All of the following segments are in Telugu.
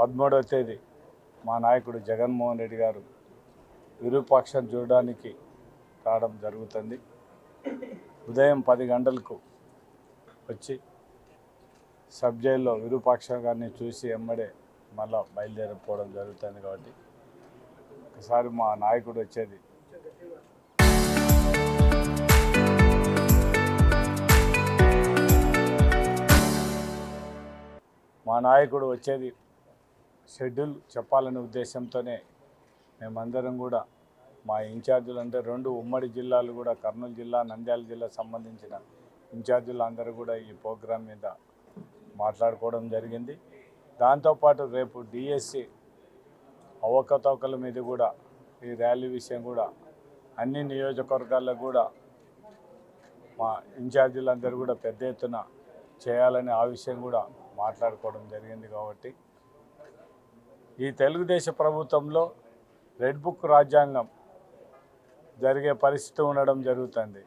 13వ తేదీ మా నాయకుడు జగన్మోహన్ రెడ్డి గారు విరూపాక్షం చూడడానికి రావడం జరుగుతుంది. ఉదయం 10 గంటలకు వచ్చి సబ్ జైల్లో విరూపాక్ష గారిని చూసి ఎమ్మడే మళ్ళా బయలుదేరిపోవడం జరుగుతుంది. కాబట్టి ఒకసారి మా నాయకుడు వచ్చేది షెడ్యూల్ చెప్పాలనే ఉద్దేశంతోనే మేమందరం కూడా మా ఇన్ఛార్జీలు అంటే 2 ఉమ్మడి జిల్లాలు కూడా కర్నూలు జిల్లా నంద్యాల జిల్లా సంబంధించిన ఇన్ఛార్జీలు అందరూ కూడా ఈ ప్రోగ్రాం మీద మాట్లాడుకోవడం జరిగింది. దాంతోపాటు రేపు డిఎస్సి అవకతవకల మీద కూడా ఈ ర్యాలీ విషయం కూడా అన్ని నియోజకవర్గాల్లో కూడా మా ఇన్ఛార్జీలందరూ కూడా పెద్ద ఎత్తున చేయాలని ఆ విషయం కూడా మాట్లాడుకోవడం జరిగింది. కాబట్టి ఈ తెలుగుదేశం ప్రభుత్వంలో రెడ్ బుక్ రాజ్యాంగం జరిగే పరిస్థితి ఉండడం జరుగుతుంది.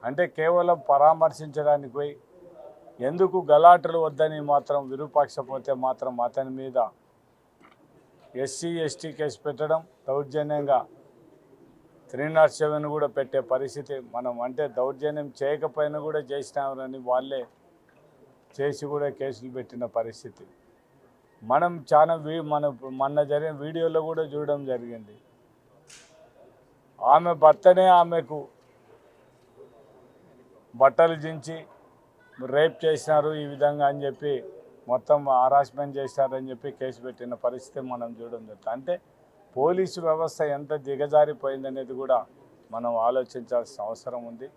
అంటే కేవలం పరామర్శించడానికి పోయి ఎందుకు గలాటలు వద్దని మాత్రం విరూపాక్షపోతే మాత్రం అతని మీద SC/ST కేసు పెట్టడం, దౌర్జన్యంగా 307 కూడా పెట్టే పరిస్థితి. మనం అంటే దౌర్జన్యం చేయకపోయినా కూడా చేసినామని వాళ్ళే చేసి కూడా కేసులు పెట్టిన పరిస్థితి మనం చాలా మొన్న జరిగిన వీడియోలో కూడా చూడడం జరిగింది. ఆమె భర్తనే ఆమెకు బట్టలు దించి రేప్ చేసినారు ఈ విధంగా అని చెప్పి మొత్తం హరాస్మెంట్ చేశారని చెప్పి కేసు పెట్టిన పరిస్థితి మనం చూడడం జరుగుతుంది. అంటే పోలీసు వ్యవస్థ ఎంత దిగజారిపోయిందనేది కూడా మనం ఆలోచించాల్సిన అవసరం ఉంది.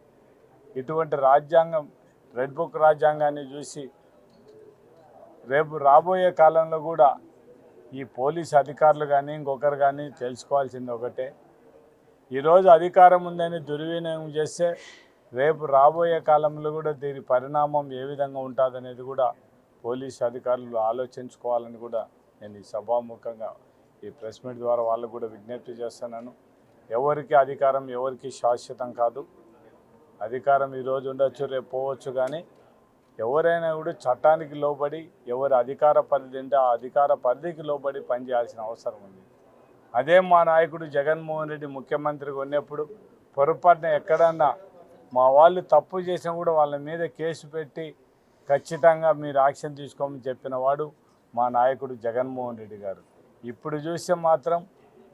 ఇటువంటి రాజ్యాంగం రెడ్ బుక్ రాజ్యాంగాన్ని చూసి రేపు రాబోయే కాలంలో కూడా ఈ పోలీసు అధికారులు కానీ ఇంకొకరు కానీ తెలుసుకోవాల్సింది ఒకటే, ఈరోజు అధికారం ఉందని దుర్వినియోగం చేస్తే రేపు రాబోయే కాలంలో కూడా దీని పరిణామం ఏ విధంగా ఉంటుందనేది కూడా పోలీసు అధికారులు ఆలోచించుకోవాలని కూడా నేను ఈ సభాముఖంగా ఈ ప్రెస్ మీట్ ద్వారా వాళ్ళకు కూడా విజ్ఞప్తి చేస్తున్నాను. ఎవరికి అధికారం ఎవరికి శాశ్వతం కాదు. అధికారం ఈరోజు ఉండొచ్చు, రేపు పోవచ్చు. కానీ ఎవరైనా కూడా చట్టానికి లోబడి ఎవరి అధికార పరిధి ఉంటే ఆ అధికార పరిధికి లోబడి పనిచేయాల్సిన అవసరం ఉంది. అదే మా నాయకుడు జగన్మోహన్ రెడ్డి ముఖ్యమంత్రిగా ఉన్నప్పుడు పొరపాటున ఎక్కడన్నా మా వాళ్ళు తప్పు చేసినా కూడా వాళ్ళ మీద కేసు పెట్టి ఖచ్చితంగా మీరు యాక్షన్ తీసుకోమని చెప్పిన వాడు మా నాయకుడు జగన్మోహన్ రెడ్డి గారు. ఇప్పుడు చూస్తే మాత్రం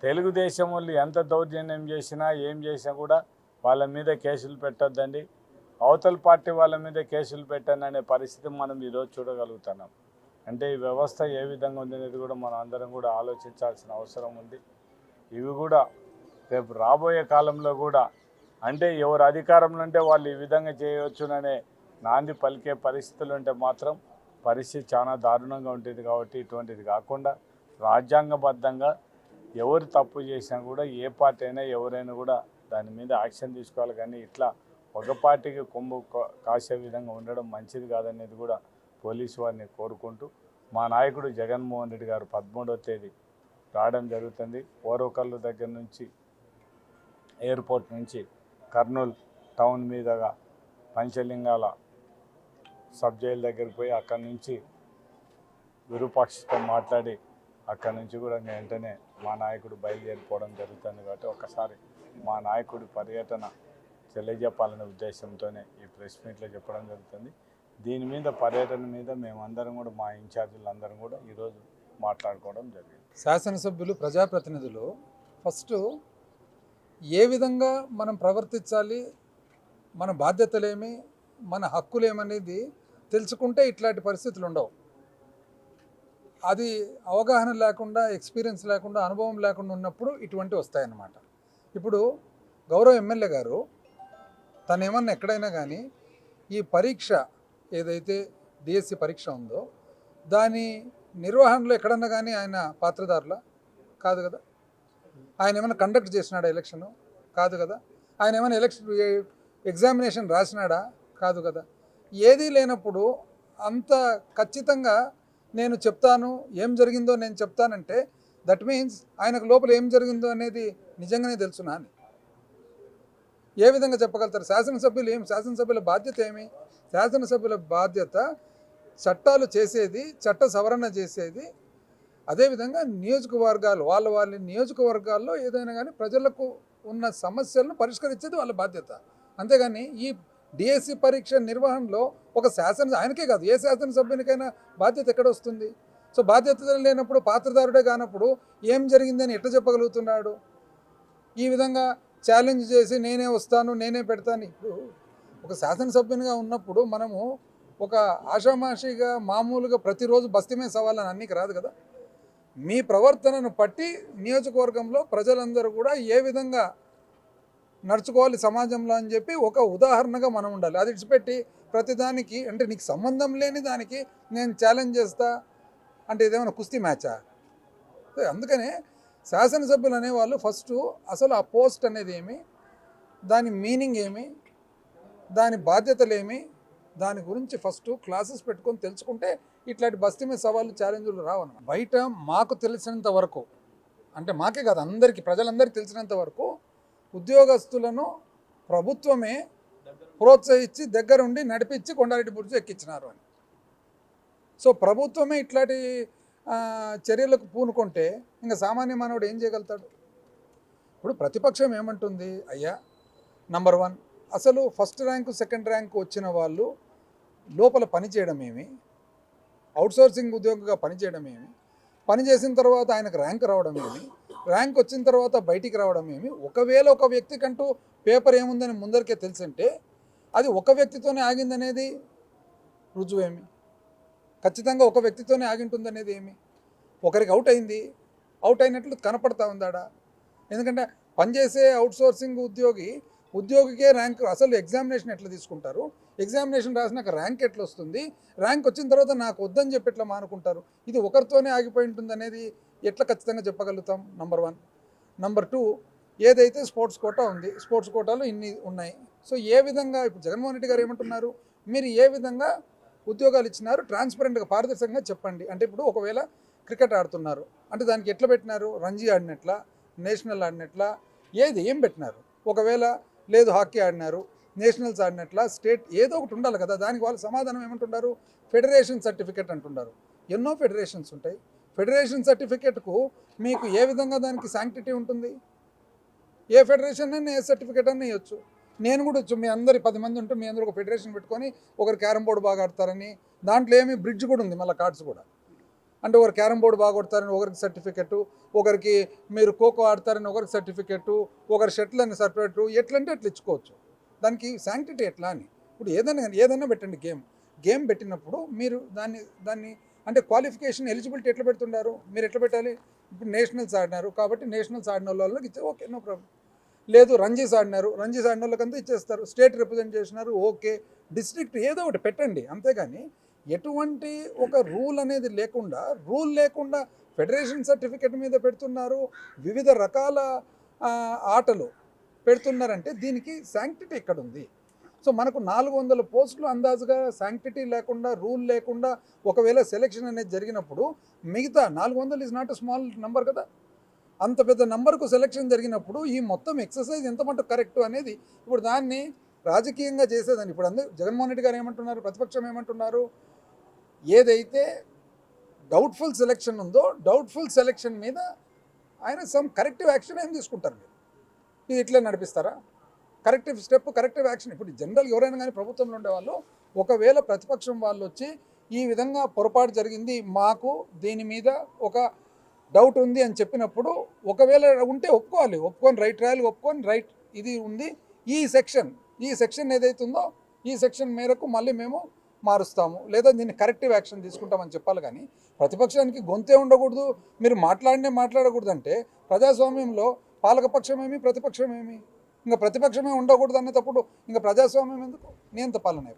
తెలుగుదేశం వాళ్ళు ఎంత దౌర్జన్యం చేసినా ఏం చేసినా కూడా వాళ్ళ మీద కేసులు పెట్టొద్దండి, అవతల పార్టీ వాళ్ళ మీద కేసులు పెట్టాననే పరిస్థితి మనం ఈరోజు చూడగలుగుతున్నాం. అంటే ఈ వ్యవస్థ ఏ విధంగా ఉందనేది కూడా మనం అందరం కూడా ఆలోచించాల్సిన అవసరం ఉంది. ఇవి కూడా రేపు రాబోయే కాలంలో కూడా అంటే ఎవరు అధికారంలో ఉంటే వాళ్ళు ఈ విధంగా చేయవచ్చుననే నాంది పలికే పరిస్థితులు ఉంటే మాత్రం పరిస్థితి చాలా దారుణంగా ఉంటుంది. కాబట్టి ఇటువంటిది కాకుండా రాజ్యాంగబద్ధంగా ఎవరు తప్పు చేసినా కూడా ఏ పార్టీ అయినా ఎవరైనా కూడా దాని మీద యాక్షన్ తీసుకోవాలి. కానీ ఇట్లా ఒక పార్టీకి కొమ్ము కాసే విధంగా ఉండడం మంచిది కాదనేది కూడా పోలీసు వారిని కోరుకుంటూ మా నాయకుడు జగన్మోహన్ రెడ్డి గారు 13వ తేదీ రావడం జరుగుతుంది. ఓరవకల్లు దగ్గర నుంచి ఎయిర్పోర్ట్ నుంచి కర్నూలు టౌన్ మీదుగా పంచలింగాల సబ్ జైలు దగ్గరికి పోయి అక్కడి నుంచి విరూపాక్షతో మాట్లాడి అక్కడి నుంచి కూడా వెంటనే మా నాయకుడు బయలుదేరిపోవడం జరుగుతుంది. కాబట్టి ఒకసారి మా నాయకుడి పర్యటన తెలియజెప్పాలనే ఉద్దేశంతోనే ఈ ప్రెస్ మీట్లో చెప్పడం జరుగుతుంది. దీని మీద పర్యటన మీద మేమందరం కూడా మా ఇన్ఛార్జీలు అందరం కూడా ఈరోజు మాట్లాడుకోవడం జరిగింది. శాసనసభ్యులు ప్రజాప్రతినిధులు ఫస్ట్ ఏ విధంగా మనం ప్రవర్తించాలి, మన బాధ్యతలేమి, మన హక్కులేమనేది తెలుసుకుంటే ఇట్లాంటి పరిస్థితులు ఉండవు. అది అవగాహన లేకుండా, ఎక్స్పీరియన్స్ లేకుండా, అనుభవం లేకుండా ఉన్నప్పుడు ఇటువంటివి వస్తాయన్నమాట. ఇప్పుడు గౌరవ ఎమ్మెల్యే గారు తను ఏమన్నా ఎక్కడైనా కానీ ఈ పరీక్ష ఏదైతే డిఎస్సి పరీక్ష ఉందో దాని నిర్వహణలో ఎక్కడన్నా కానీ ఆయన పాత్రదారుల కాదు కదా. ఆయన ఏమైనా కండక్ట్ చేసినాడా ఎలక్షన్? కాదు కదా. ఆయన ఏమైనా ఎగ్జామినేషన్ రాసినాడా? కాదు కదా. ఏదీ లేనప్పుడు అంత ఖచ్చితంగా నేను చెప్తాను, ఏం జరిగిందో నేను చెప్తానంటే దట్ మీన్స్ ఆయనకు లోపల ఏం జరిగిందో అనేది నిజంగానే తెలుసునా అని ఏ విధంగా చెప్పగలుగుతారు? శాసనసభ్యుల బాధ్యత ఏమి? శాసనసభ్యుల బాధ్యత చట్టాలు చేసేది, చట్ట సవరణ చేసేది, అదేవిధంగా నియోజకవర్గాలు వాళ్ళ నియోజకవర్గాల్లో ఏదైనా కానీ ప్రజలకు ఉన్న సమస్యలను పరిష్కరించేది వాళ్ళ బాధ్యత. అంతేగాని ఈ డిఎస్సి పరీక్ష నిర్వహణలో ఒక ఆయనకే కాదు ఏ శాసనసభ్యునికైనా బాధ్యత ఎక్కడ వస్తుంది? సో బాధ్యత లేనప్పుడు పాత్రదారుడే కానప్పుడు ఏం జరిగిందని ఎట్లా చెప్పగలుగుతున్నాడు? ఈ విధంగా ఛాలెంజ్ చేసి నేనే వస్తాను నేనే పెడతాను. ఇప్పుడు ఒక శాసనసభ్యునిగా ఉన్నప్పుడు మనము ఒక ఆషామాషిగా మామూలుగా ప్రతిరోజు బస్తీమే సవాలని అన్నికి రాదు కదా. మీ ప్రవర్తనను బట్టి నియోజకవర్గంలో ప్రజలందరూ కూడా ఏ విధంగా నడుచుకోవాలి సమాజంలో అని చెప్పి ఒక ఉదాహరణగా మనం ఉండాలి. అది ఇడిచిపెట్టి ప్రతిదానికి అంటే నీకు సంబంధం లేని దానికి నేను ఛాలెంజ్ చేస్తా అంటే ఇదేమైనా కుస్తీ మ్యాచా? అందుకనే శాసనసభ్యులు అనేవాళ్ళు ఫస్ట్ అసలు ఆ పోస్ట్ అనేది ఏమి, దాని మీనింగ్ ఏమి, దాని బాధ్యతలు ఏమి, దాని గురించి ఫస్ట్ క్లాసెస్ పెట్టుకొని తెలుసుకుంటే ఇట్లాంటి బస్తీ మీద సవాళ్ళు ఛాలెంజ్లు రావన్నమాట. బయట మాకు తెలిసినంత వరకు అంటే మాకే కాదు అందరికీ ప్రజలందరికీ తెలిసినంత వరకు ఉద్యోగస్తులను ప్రభుత్వమే ప్రోత్సహించి దగ్గరుండి నడిపించి కొండారెడ్డి బుర్జు ఎక్కించినారు అని. సో ప్రభుత్వమే ఇట్లాంటి చర్యలకు పూనుకుంటే ఇంకా సామాన్య మానవుడు ఏం చేయగలుగుతాడు? ఇప్పుడు ప్రతిపక్షం ఏమంటుంది? అయ్యా నంబర్ 1 అసలు ఫస్ట్ ర్యాంకు సెకండ్ ర్యాంకు వచ్చిన వాళ్ళు లోపల పనిచేయడం ఏమి, అవుట్సోర్సింగ్ ఉద్యోగిగా పనిచేయడం ఏమి, పని చేసిన తర్వాత ఆయనకు ర్యాంక్ రావడం ఏమి, ర్యాంక్ వచ్చిన తర్వాత బయటికి రావడం ఏమి, ఒకవేళ ఒక వ్యక్తికంటూ పేపర్ ఏముందని ముందరికే తెలిసింటే అది ఒక వ్యక్తితోనే ఆగిందనేది రుజువేమి? ఖచ్చితంగా ఒక వ్యక్తితోనే ఆగింటుందనేది ఏమి? ఒకరికి అవుట్ అయింది, అవుట్ అయినట్లు కనపడతా ఉందాడా? ఎందుకంటే పనిచేసే అవుట్సోర్సింగ్ ఉద్యోగికే ర్యాంక్ అసలు ఎగ్జామినేషన్ ఎట్లా తీసుకుంటారు, ఎగ్జామినేషన్ రాసినాక ర్యాంక్ ఎట్లా వస్తుంది, ర్యాంక్ వచ్చిన తర్వాత నాకు వద్దని చెప్పి ఎట్లా మానుకుంటారు? ఇది ఒకరితోనే ఆగిపోయి ఉంటుంది అనేది ఎట్లా ఖచ్చితంగా చెప్పగలుగుతాం? నంబర్ 1. నంబర్ 2, ఏదైతే స్పోర్ట్స్ కోటా ఉంది, స్పోర్ట్స్ కోటాలో ఇన్ని ఉన్నాయి. సో ఏ విధంగా ఇప్పుడు జగన్మోహన్ రెడ్డి గారు ఏమంటున్నారు, మీరు ఏ విధంగా ఉద్యోగాలు ఇచ్చినారు ట్రాన్స్పరెంట్గా పారదర్శకంగా చెప్పండి. అంటే ఇప్పుడు ఒకవేళ క్రికెట్ ఆడుతున్నారు అంటే దానికి ఎట్లా పెట్టినారు? రంజీ ఆడినట్లా, నేషనల్ ఆడినట్లా, ఏం పెట్టినారు? ఒకవేళ లేదు హాకీ ఆడినారు, నేషనల్స్ ఆడినట్లా, స్టేట్ ఏదో ఒకటి ఉండాలి కదా. దానికి వాళ్ళు సమాధానం ఏమంటున్నారు? ఫెడరేషన్ సర్టిఫికేట్ అంటున్నారు. ఎన్నో ఫెడరేషన్స్ ఉంటాయి. ఫెడరేషన్ సర్టిఫికేట్కు మీకు ఏ విధంగా దానికి శాంక్టిటీ ఉంటుంది? ఏ ఫెడరేషన్ అయినా ఏ సర్టిఫికేట్ అన్నీ ఇవ్వచ్చు. నేను కూడా వచ్చు, మీ అందరి 10 మంది ఉంటే మీ అందరూ ఒక ఫెడరేషన్ పెట్టుకొని ఒకరు క్యారమ్ బోర్డు బాగా ఆడతారని, దాంట్లో ఏమి బ్రిడ్జ్ కూడా ఉంది మళ్ళీ కార్డ్స్ కూడా. అంటే ఒకరు క్యారమ్ బోర్డు బాగా కొడతారని ఒకరికి సర్టిఫికెట్టు, ఒకరికి మీరు ఖోఖో ఆడతారని ఒకరికి సర్టిఫికెట్టు, ఒకరు షటిల్ అని సర్టిఫికెట్టు, ఎట్లంటే అట్లా ఇచ్చుకోవచ్చు. దానికి శాంక్టిటీ ఎట్లా అని ఇప్పుడు ఏదైనా పెట్టండి. గేమ్ పెట్టినప్పుడు మీరు దాన్ని అంటే క్వాలిఫికేషన్ ఎలిజిబిలిటీ ఎట్లా పెడుతున్నారు? మీరు ఎట్లా పెట్టాలి? ఇప్పుడు నేషనల్స్ ఆడినారు కాబట్టి నేషనల్స్ ఆడిన వాళ్ళకి ఇచ్చే ఓకే, నో ప్రాబ్లం. లేదు రంజీస్ ఆడిన వాళ్ళకంతా ఇచ్చేస్తారు. స్టేట్ రిప్రజెంట్ చేసినారు ఓకే, డిస్ట్రిక్ట్ ఏదో ఒకటి పెట్టండి. అంతేగాని ఎటువంటి ఒక రూల్ లేకుండా ఫెడరేషన్ సర్టిఫికేట్ మీద పెడుతున్నారు, వివిధ రకాల ఆటలు పెడుతున్నారంటే దీనికి శాంక్టిటీ ఎక్కడ ఉంది? సో మనకు 400 పోస్టులు అందాజుగా శాంక్టిటీ లేకుండా, రూల్ లేకుండా ఒకవేళ సెలెక్షన్ అనేది జరిగినప్పుడు మిగతా 400 is not a small number కదా. అంత పెద్ద నెంబర్కు సెలెక్షన్ జరిగినప్పుడు ఈ మొత్తం ఎక్సర్సైజ్ ఎంత మటుకు కరెక్ట్ అనేది ఇప్పుడు దాన్ని రాజకీయంగా చేసేదని ఇప్పుడు అందరూ జగన్మోహన్ రెడ్డి గారు ఏమంటున్నారు, ప్రతిపక్షం ఏమంటున్నారు? ఏదైతే డౌట్ఫుల్ సెలెక్షన్ ఉందో డౌట్ఫుల్ సెలెక్షన్ మీద ఆయన సమ్ కరెక్టివ్ యాక్షన్ ఏం తీసుకుంటారు? మీరు ఇది ఇట్లా నడిపిస్తారా? Corrective step, corrective action. ఇప్పుడు జనరల్ ఎవరైనా కానీ ప్రభుత్వంలో ఉండేవాళ్ళు ఒకవేళ ప్రతిపక్షం వాళ్ళు వచ్చి ఈ విధంగా పొరపాటు జరిగింది, మాకు దీని మీద ఒక డౌట్ ఉంది అని చెప్పినప్పుడు ఒకవేళ ఉంటే ఒప్పుకొని రైట్ రాయాలి, రైట్ ఇది ఉంది, ఈ సెక్షన్ ఏదైతే ఉందో ఈ సెక్షన్ మేరకు మళ్ళీ మేము మారుస్తాము లేదా దీన్ని కరెక్టివ్ యాక్షన్ తీసుకుంటామని చెప్పాలి. కానీ ప్రతిపక్షానికి గొంతే ఉండకూడదు, మీరు మాట్లాడకూడదు అంటే ప్రజాస్వామ్యంలో పాలకపక్షమేమి ప్రతిపక్షమేమి? ఇంకా ప్రతిపక్షమే ఉండకూడదు అనేటప్పుడు ఇంకా ప్రజాస్వామ్యం ఎందుకు? నియంత పాలన.